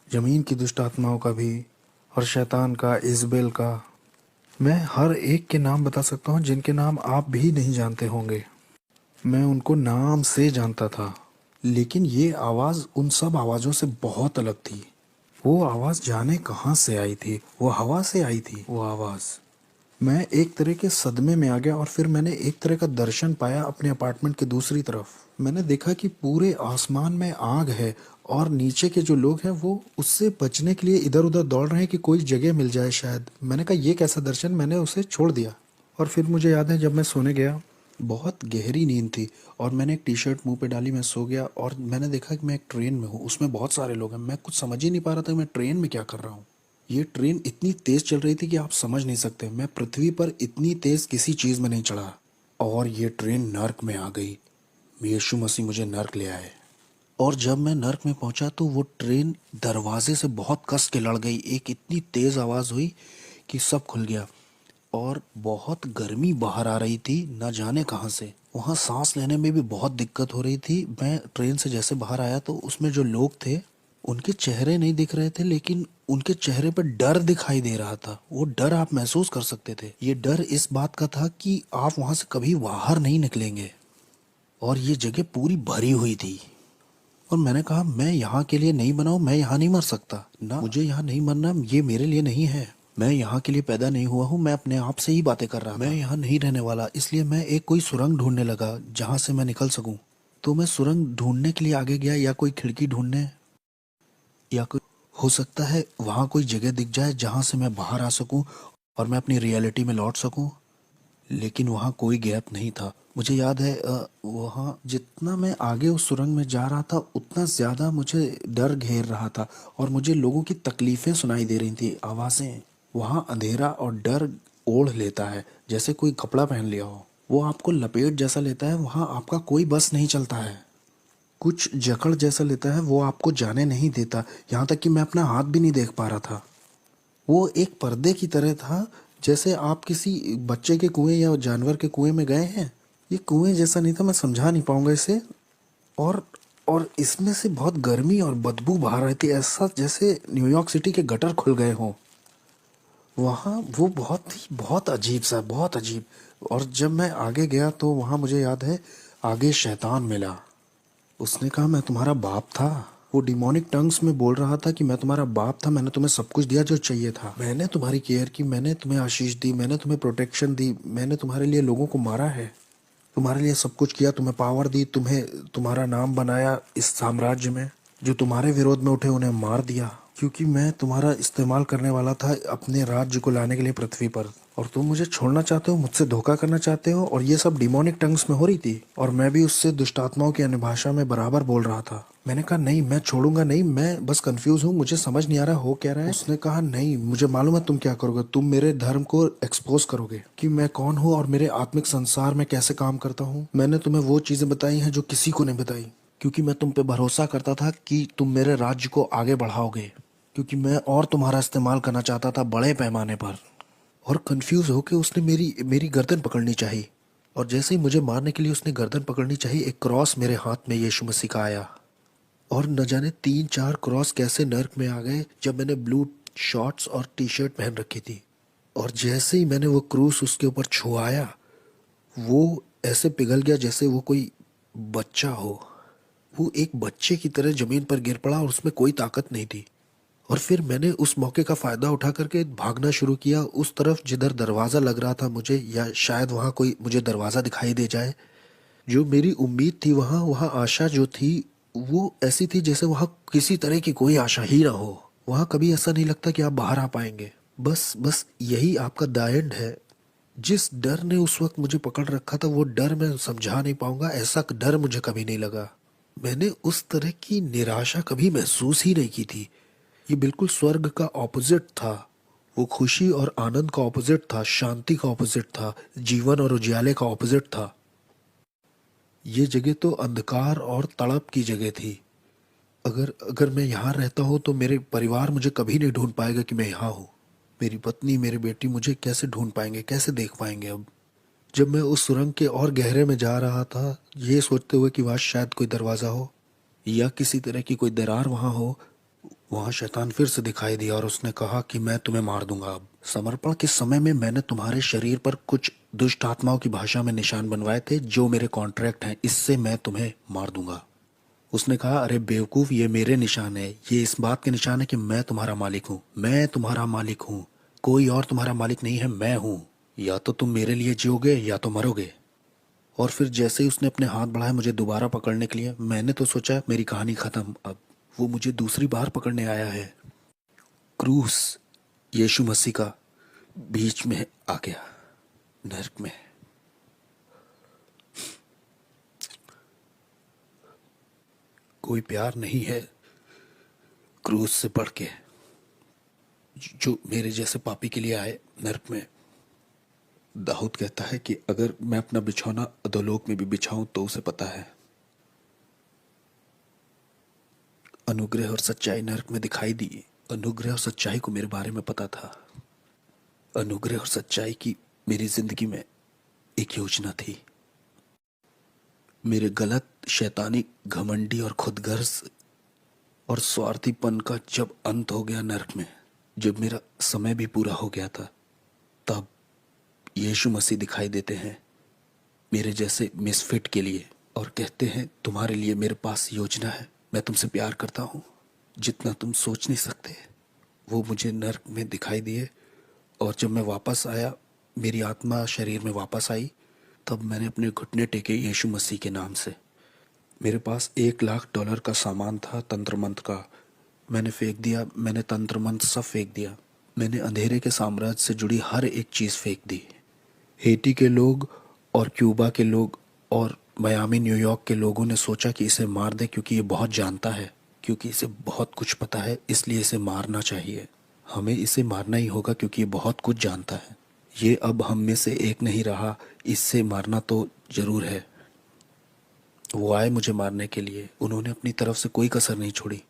Speaker 2: ज़मीन की दुष्ट आत्माओं का भी और शैतान का, इज़बेल का। मैं हर एक के नाम बता सकता हूँ जिनके नाम आप भी नहीं जानते होंगे। मैं उनको नाम से जानता था। लेकिन ये आवाज़ उन सब आवाज़ों से बहुत अलग थी। वो आवाज़ जाने कहाँ से आई थी, वो हवा से आई थी वो आवाज़। मैं एक तरह के सदमे में आ गया और फिर मैंने एक तरह का दर्शन पाया अपने अपार्टमेंट के दूसरी तरफ। मैंने देखा कि पूरे आसमान में आग है और नीचे के जो लोग हैं वो उससे बचने के लिए इधर उधर दौड़ रहे हैं कि कोई जगह मिल जाए शायद। मैंने कहा ये कैसा दर्शन, मैंने उसे छोड़ दिया। और फिर मुझे याद है जब मैं सोने गया, बहुत गहरी नींद थी और मैंने एक टी शर्ट मुंह पे डाली, मैं सो गया और मैंने देखा कि मैं एक ट्रेन में हूँ, उसमें बहुत सारे लोग हैं। मैं कुछ समझ ही नहीं पा रहा था मैं ट्रेन में क्या कर रहा हूँ। ये ट्रेन इतनी तेज़ चल रही थी कि आप समझ नहीं सकते। मैं पृथ्वी पर इतनी तेज़ किसी चीज़ में नहीं चढ़ा। और ये ट्रेन नर्क में आ गई। यीशु मसीह मुझे नर्क ले आए। और जब मैं नर्क में पहुंचा तो वो ट्रेन दरवाजे से बहुत कस के लड़ गई। एक इतनी तेज़ आवाज़ हुई कि सब खुल गया और बहुत गर्मी बाहर आ रही थी, न जाने कहाँ से। वहाँ सांस लेने में भी बहुत दिक्कत हो रही थी। मैं ट्रेन से जैसे बाहर आया तो उसमें जो लोग थे उनके चेहरे नहीं दिख रहे थे, लेकिन उनके चेहरे पर डर दिखाई दे रहा था। वो डर आप महसूस कर सकते थे। ये डर इस बात का था कि आप वहाँ से कभी बाहर नहीं निकलेंगे। और ये जगह पूरी भरी हुई थी। और मैंने कहा मैं यहाँ के लिए नहीं बना हूँ, मैं यहाँ नहीं मर सकता ना, मुझे यहाँ नहीं मरना, ये मेरे लिए नहीं है। मैं यहाँ के लिए पैदा नहीं हुआ हूँ। मैं अपने आप से ही बातें कर रहा था। मैं यहाँ नहीं रहने वाला, इसलिए मैं एक कोई सुरंग ढूंढने लगा जहाँ से मैं निकल सकूँ। तो मैं सुरंग ढूंढने के लिए आगे गया, या कोई खिड़की ढूंढने, या कोई हो सकता है वहाँ कोई जगह दिख जाए जहाँ से मैं बाहर आ सकूँ और मैं अपनी रियलिटी में लौट सकूँ। लेकिन वहाँ कोई गैप नहीं था। मुझे याद है वहाँ जितना मैं आगे उस सुरंग में जा रहा था उतना ज़्यादा मुझे डर घेर रहा था और मुझे लोगों की तकलीफ़ें सुनाई दे रही थी, आवाज़ें। वहाँ अंधेरा और डर ओढ़ लेता है जैसे कोई कपड़ा पहन लिया हो। वो आपको लपेट जैसा लेता है। वहाँ आपका कोई बस नहीं चलता है। कुछ जकड़ जैसा लेता है, वो आपको जाने नहीं देता। यहाँ तक कि मैं अपना हाथ भी नहीं देख पा रहा था। वो एक पर्दे की तरह था, जैसे आप किसी बच्चे के कुएं या जानवर के कुएं में गए हैं। ये कुएं जैसा नहीं था, मैं समझा नहीं पाऊंगा इसे। और और इसमें से बहुत गर्मी और बदबू बाहर रही थी, ऐसा जैसे न्यूयॉर्क सिटी के गटर खुल गए हों। वहाँ वो बहुत अजीब सा, बहुत अजीब। और जब मैं आगे गया तो वहाँ मुझे याद है आगे शैतान मिला। उसने कहा मैं तुम्हारा बाप था। वो डिमोनिक टंग्स में बोल रहा था कि मैं तुम्हारा बाप था, मैंने तुम्हें सब कुछ दिया जो चाहिए था, मैंने तुम्हारी केयर की, मैंने तुम्हें आशीष दी, मैंने तुम्हें प्रोटेक्शन दी, मैंने तुम्हारे लिए लोगों को मारा है, तुम्हारे लिए सब कुछ किया, तुम्हें पावर दी, तुम्हें तुम्हारा नाम बनाया इस साम्राज्य में। जो तुम्हारे विरोध में उठे उन्हें मार दिया, क्योंकि मैं तुम्हारा इस्तेमाल करने वाला था अपने राज्य को लाने के लिए पृथ्वी पर। और तुम मुझे छोड़ना चाहते हो, मुझसे धोखा करना चाहते हो। और ये सब डिमोनिक टंग्स में हो रही थी और मैं भी उससे दुष्टात्माओं की अन्य भाषा में बराबर बोल रहा था। मैंने कहा नहीं, मैं छोड़ूंगा नहीं, मैं बस कंफ्यूज हूँ, मुझे समझ नहीं आ रहा हो क्या रहा है। उसने कहा नहीं, मुझे मालूम है तुम क्या करोगे, तुम मेरे धर्म को एक्सपोज करोगे कि मैं कौन हूँ और मेरे आत्मिक संसार में कैसे काम करता हूँ। मैंने तुम्हें वो चीजें बताई हैं जो किसी को नहीं बताई, क्योंकि मैं तुम पे भरोसा करता था कि तुम मेरे राज्य को आगे बढ़ाओगे, क्योंकि मैं और तुम्हारा इस्तेमाल करना चाहता था बड़े पैमाने पर। और कंफ्यूज होके उसने मेरी मेरी गर्दन पकड़नी चाहिए, और जैसे ही मुझे मारने के लिए उसने गर्दन पकड़नी चाहिए, एक क्रॉस मेरे हाथ में यीशु मसीह का आया। और न जाने 3-4 क्रॉस कैसे नर्क में आ गए जब मैंने ब्लू शॉर्ट्स और टी शर्ट पहन रखी थी। और जैसे ही मैंने वो क्रूस उसके ऊपर छुआया, वो ऐसे पिघल गया जैसे वो कोई बच्चा हो। वो एक बच्चे की तरह जमीन पर गिर पड़ा और उसमें कोई ताकत नहीं थी। और फिर मैंने उस मौके का फायदा उठा करके भागना शुरू किया उस तरफ जिधर दरवाज़ा लग रहा था मुझे, या शायद वहाँ कोई मुझे दरवाज़ा दिखाई दे जाए। जो मेरी उम्मीद थी, वहाँ वहाँ आशा जो थी वो ऐसी थी जैसे वहाँ किसी तरह की कोई आशा ही ना हो। वहाँ कभी ऐसा नहीं लगता कि आप बाहर आ पाएंगे। बस बस यही आपका द एंड है। जिस डर ने उस वक्त मुझे पकड़ रखा था, वो डर मैं समझा नहीं पाऊंगा, ऐसा डर मुझे कभी नहीं लगा। मैंने उस तरह की निराशा कभी महसूस ही नहीं की थी। ये बिल्कुल स्वर्ग का ऑपोजिट था। वो खुशी और आनंद का ऑपोजिट था, शांति का ऑपोजिट था, जीवन और उजियाले का ऑपोजिट था। ये जगह तो अंधकार और तड़प की जगह थी। अगर अगर मैं यहाँ रहता हूँ तो मेरे परिवार मुझे कभी नहीं ढूंढ पाएगा कि मैं यहाँ हूँ। मेरी पत्नी, मेरी बेटी मुझे कैसे ढूंढ पाएंगे, कैसे देख पाएंगे अब। जब मैं उस सुरंग के और गहरे में जा रहा था, ये सोचते हुए कि वहाँ शायद कोई दरवाज़ा हो या किसी तरह की कोई दरार वहाँ हो, वहाँ शैतान फिर से दिखाई दिया और उसने कहा कि मैं तुम्हें मार दूंगा। अब समर्पण के समय में मैंने तुम्हारे शरीर पर कुछ दुष्ट आत्माओं की भाषा में निशान बनवाए थे जो मेरे कॉन्ट्रैक्ट हैं, इससे मैं तुम्हें मार दूंगा। उसने कहा, अरे बेवकूफ़, ये मेरे निशान है, ये इस बात के निशान है कि मैं तुम्हारा मालिक हूँ, मैं तुम्हारा मालिक हूँ, कोई और तुम्हारा मालिक नहीं है, मैं हूँ। या तो तुम मेरे लिए जियोगे या तो मरोगे। और फिर जैसे ही उसने अपने हाथ बढ़ाए मुझे दोबारा पकड़ने के लिए, मैंने तो सोचा मेरी कहानी ख़त्म। अब वो मुझे दूसरी बार पकड़ने आया है। क्रूस यीशु मसीह का बीच में आ गया, नर्क में। कोई प्यार नहीं है क्रूस से बढ़ के, जो मेरे जैसे पापी के लिए आए नर्क में। दाऊद कहता है कि अगर मैं अपना बिछौना अधोलोक में भी बिछाऊं तो उसे पता है। अनुग्रह और सच्चाई नर्क में दिखाई दी। अनुग्रह और सच्चाई को मेरे बारे में पता था। अनुग्रह और सच्चाई की मेरी जिंदगी में एक योजना थी। मेरे गलत, शैतानी, घमंडी और खुदगर्ज और स्वार्थीपन का जब अंत हो गया नर्क में, जब मेरा समय भी पूरा हो गया था, तब यीशु मसीह दिखाई देते हैं मेरे जैसे मिसफिट के लिए और कहते हैं, तुम्हारे लिए मेरे पास योजना है, मैं तुमसे प्यार करता हूँ जितना तुम सोच नहीं सकते। वो मुझे नर्क में दिखाई दिए और जब मैं वापस आया, मेरी आत्मा शरीर में वापस आई, तब मैंने अपने घुटने टेके यीशु मसीह के नाम से। मेरे पास $1,00,000 का सामान था तंत्र मंत्र का, मैंने फेंक दिया। मैंने तंत्र मंत्र सब फेंक दिया। मैंने अंधेरे के साम्राज्य से जुड़ी हर एक चीज़ फेंक दी। हेटी के लोग और क्यूबा के लोग और मियामी, न्यूयॉर्क के लोगों ने सोचा कि इसे मार दे क्योंकि ये बहुत जानता है, क्योंकि इसे बहुत कुछ पता है, इसलिए इसे मारना चाहिए। हमें इसे मारना ही होगा क्योंकि ये बहुत कुछ जानता है। ये अब हम में से एक नहीं रहा, इससे मारना तो ज़रूर है। वो आए मुझे मारने के लिए, उन्होंने अपनी तरफ से कोई कसर नहीं छोड़ी।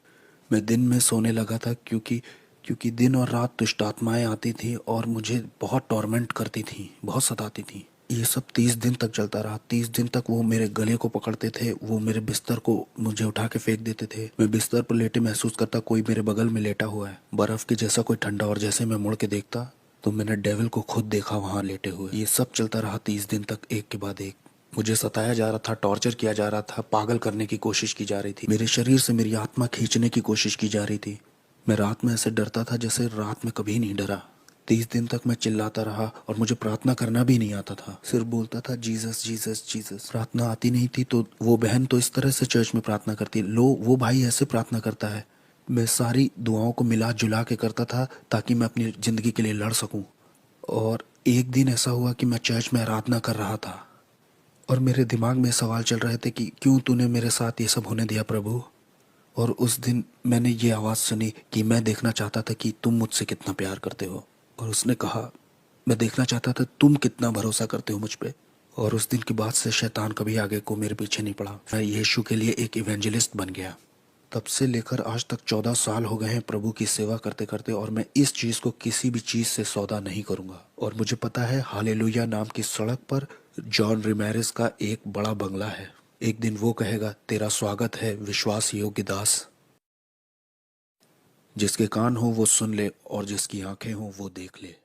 Speaker 2: मैं दिन में सोने लगा था क्योंकि दिन और रात दुष्ट आत्माएं आती थी और मुझे बहुत टॉर्मेंट करती थी, बहुत सताती थी। ये सब 30 दिन तक चलता रहा। 30 दिन तक वो मेरे गले को पकड़ते थे, वो मेरे बिस्तर को मुझे उठा के फेंक देते थे। मैं बिस्तर पर लेटे महसूस करता कोई मेरे बगल में लेटा हुआ है, बर्फ़ के जैसा कोई ठंडा, और जैसे मैं मुड़ के देखता तो मैंने डेविल को खुद देखा वहाँ लेटे हुए। ये सब चलता रहा 30 दिन तक, एक के बाद एक। मुझे सताया जा रहा था, टॉर्चर किया जा रहा था, पागल करने की कोशिश की जा रही थी। मेरे शरीर से मेरी आत्मा खींचने की कोशिश की जा रही थी। मैं रात में ऐसे डरता था जैसे रात में कभी नहीं डरा। 30 दिन तक मैं चिल्लाता रहा और मुझे प्रार्थना करना भी नहीं आता था, सिर्फ बोलता था जीसस जीसस जीसस। प्रार्थना आती नहीं थी तो वो बहन तो इस तरह से चर्च में प्रार्थना करती, लो वो भाई ऐसे प्रार्थना करता है। मैं सारी दुआओं को मिला जुला के करता था ताकि मैं अपनी ज़िंदगी के लिए लड़ सकूं। और एक दिन ऐसा हुआ कि मैं चर्च में आराधना कर रहा था और मेरे दिमाग में सवाल चल रहे थे कि क्यों तूने मेरे साथ ये सब होने दिया प्रभु। और उस दिन मैंने ये आवाज़ सुनी कि मैं देखना चाहता था कि तुम मुझसे कितना प्यार करते हो। और उसने कहा, मैं देखना चाहता था तुम कितना भरोसा करते हो मुझ पे। और उस दिन के बाद से शैतान कभी आगे को मेरे पीछे नहीं पड़ा। मैं यीशु के लिए एक इवेंजलिस्ट बन गया। तब से लेकर आज तक 14 साल हो गए हैं प्रभु की सेवा करते करते, और मैं इस चीज़ को किसी भी चीज़ से सौदा नहीं करूँगा। और मुझे पता है हालेलुया नाम की सड़क पर जॉन रिमेरेस का एक बड़ा बंगला है। एक दिन वो कहेगा, तेरा स्वागत है विश्वास योग्य दास। जिसके कान हो वो सुन ले और जिसकी आंखें हो वो देख ले।